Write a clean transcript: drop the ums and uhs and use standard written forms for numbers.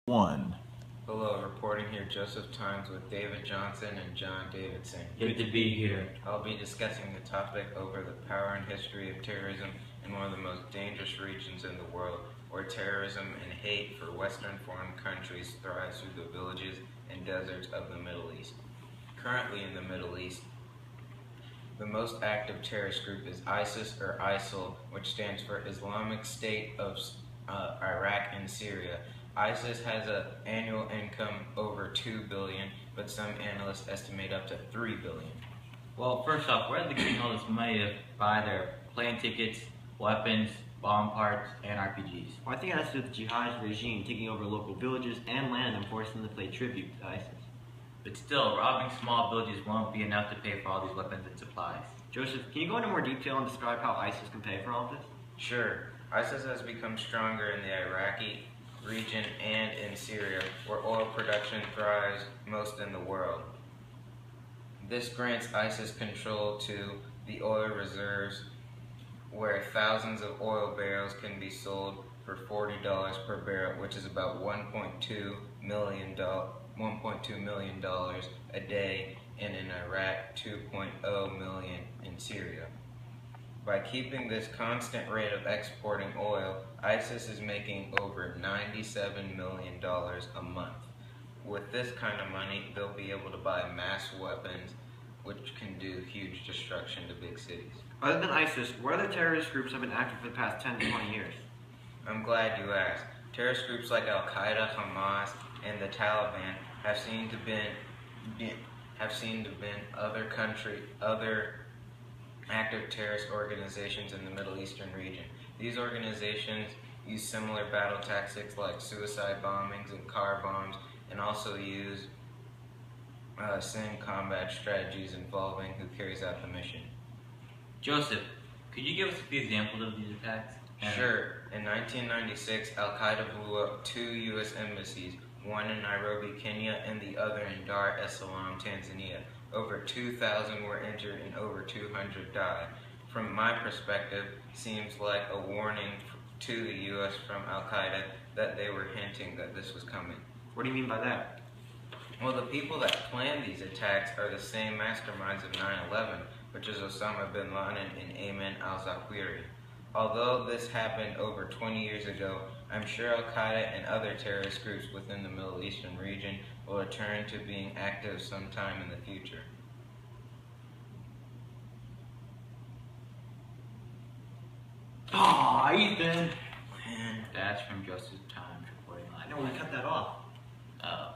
One. Hello, reporting here Joseph Times with David Johnson and John Davidson. Good to be here. I'll be discussing the topic over the power and history of terrorism in one of the most dangerous regions in the world, where terrorism and hate for Western foreign countries thrives through the villages and deserts of the Middle East. Currently in the Middle East, the most active terrorist group is ISIS or ISIL, which stands for Islamic State of Iraq and Syria. ISIS has an annual income over $2 billion, but some analysts estimate up to $3 billion. Well, first off, where are they getting all this money to buy their plane tickets, weapons, bomb parts, and RPGs? Well, I think it has to do with the jihadist regime taking over local villages and land and forcing them to pay tribute to ISIS. But still, robbing small villages won't be enough to pay for all these weapons and supplies. Joseph, can you go into more detail and describe how ISIS can pay for all of this? Sure. ISIS has become stronger in the Iraqi region and in Syria, where oil production thrives most in the world. This grants ISIS control to the oil reserves, where thousands of oil barrels can be sold for $40 per barrel, which is about $1.2 million a day, and in Iraq, 2.0 million in Syria. By keeping this constant rate of exporting oil, ISIS is making over $97 million a month. With this kind of money, they'll be able to buy mass weapons, which can do huge destruction to big cities. Other than ISIS, what other terrorist groups have been active for the past 10 to 20 years? I'm glad you asked. Terrorist groups like Al-Qaeda, Hamas, and the Taliban have seen to been other active terrorist organizations in the Middle Eastern region. These organizations use similar battle tactics like suicide bombings and car bombs, and also use same combat strategies involving who carries out the mission. Joseph, could you give us a few examples of these attacks? Sure. In 1996, Al-Qaeda blew up 2 U.S. embassies, one in Nairobi, Kenya, and the other in Dar es Salaam, Tanzania. Over 2,000 were injured and over 200 died. From my perspective, seems like a warning to the U.S. from Al-Qaeda that they were hinting that this was coming. What do you mean by that? Well, the people that planned these attacks are the same masterminds of 9/11, which is Osama bin Laden and Ayman al-Zawahiri. Although this happened over 20 years ago, I'm sure Al-Qaeda and other terrorist groups within the Middle Eastern region will return to being active sometime in the future. Aw, Ethan! That's from Joseph Times reporting I live. don't want to cut that off. Oh.